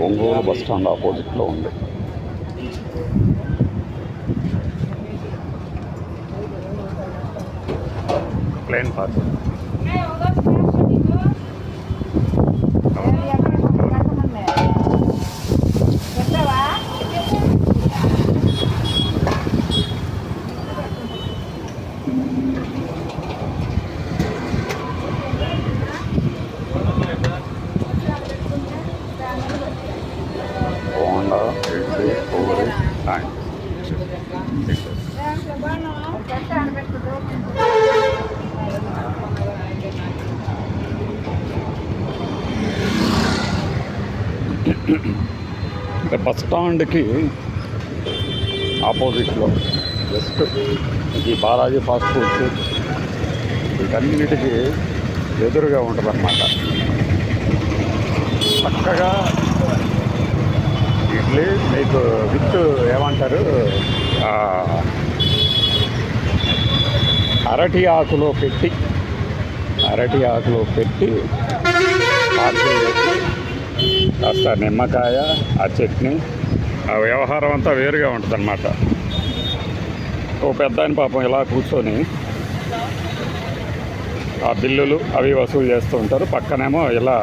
Ongole bus stand ఆపోజిట్లో ఉంది. Plain పాస్ బోండా, ఇడ్లీ, పూరి, బస్ స్టాండ్కి ఆపోజిట్లో జస్ట్ ఈ బాలాజీ ఫాస్ట్ ఫుడ్స్ వీటన్నిటికీ ఎదురుగా ఉంటుందన్నమాట. చక్కగా ఇడ్లీ మీకు విత్ ఏమంటారు అరటి ఆకులో పెట్టి పార్సల్ చేసి కాస్త నిమ్మకాయ, ఆ చట్నీ, ఆ వ్యవహారం అంతా వేరుగా ఉంటుంది అన్నమాట. ఓ పెద్ద ఆయన పాపం ఇలా కూర్చొని ఆ బిల్లులు అవి వసూలు చేస్తూ ఉంటారు. పక్కనేమో ఇలా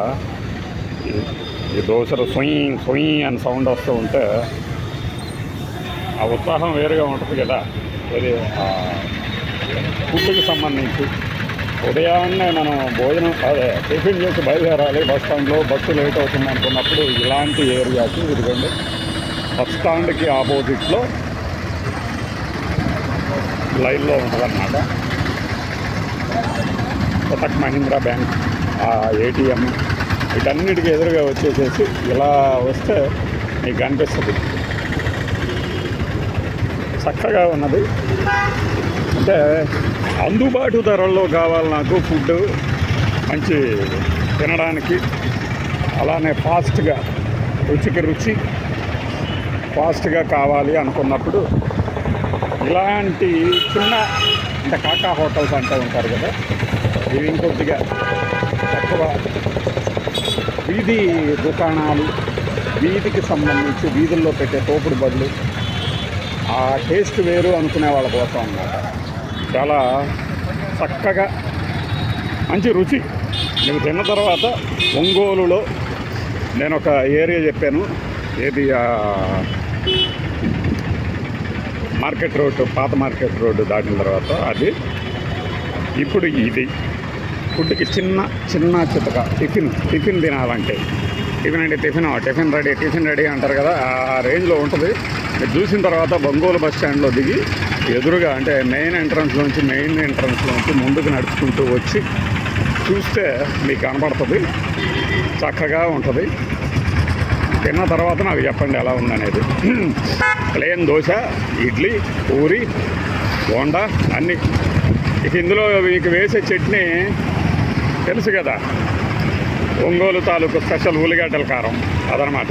ఈ దోశలు సొయ్యి అని సౌండ్ వస్తూ ఉంటే ఆ ఉత్సాహం వేరుగా ఉంటుంది కదా. ఇది ఫుడ్కి సంబంధించి ఉదయాన్నే మనం భోజనం టిఫిన్ చేసి బయలుదేరాలి, బస్ స్టాండ్లో బస్సు లేట్ అవుతుంది అనుకున్నప్పుడు ఇలాంటి ఏరియాకి ఇదిగోండి బస్ స్టాండ్కి ఆపోజిట్లో లైన్లో ఉంటుందన్నమాట. కోటక్ మహీంద్రా బ్యాంక్, ఆ ఏటీఎం వీటన్నిటికీ ఎదురుగా వచ్చేసేసి ఇలా వస్తే మీకు అనిపిస్తుంది చక్కగా ఉన్నది. అంటే అందుబాటు ధరల్లో కావాలి నాకు ఫుడ్, మంచి తినడానికి, అలానే ఫాస్ట్గా రుచికి రుచి ఫాస్ట్గా కావాలి అనుకున్నప్పుడు ఇలాంటి చిన్న అంటే కాకా హోటల్స్ అంటూ ఉంటారు కదా, ఇవి ఇంకొద్దిగా తక్కువ వీధి దుకాణాలు, వీధికి సంబంధించి వీధుల్లో పెట్టే తోపుడు బళ్ళు, ఆ టేస్ట్ వేరు అనుకునే వాళ్ళ కోసం అన్నమాట. చాలా చక్కగా మంచి రుచి. నేను తిన్న తర్వాత ఒంగోలులో నేను ఒక ఏరియా చెప్పాను, ఏది మార్కెట్ రోడ్డు, పాత మార్కెట్ రోడ్డు దాటిన తర్వాత అది. ఇప్పుడు ఇది ఫుడ్కి చిన్న చితక టిఫిన్ తినాలంటే టిఫిన్ రెడీ అంటారు కదా, ఆ రేంజ్లో ఉంటుంది. మీరు చూసిన తర్వాత ఒంగోలు బస్ స్టాండ్లో దిగి ఎదురుగా అంటే మెయిన్ ఎంట్రన్స్ నుంచి ముందుకు నడుచుకుంటూ వచ్చి చూస్తే మీకు కనపడుతుంది. చక్కగా ఉంటుంది. తిన్న తర్వాత నాకు చెప్పండి ఎలా ఉందనేది. ప్లేన్ దోశ, ఇడ్లీ, పూరి, బోండా అన్నీ. ఇక ఇందులో మీకు వేసే చట్నీ తెలుసు కదా, ఒంగోలు తాలూకు స్పెషల్ ఉల్లిగడ్డల కారం అదనమాట.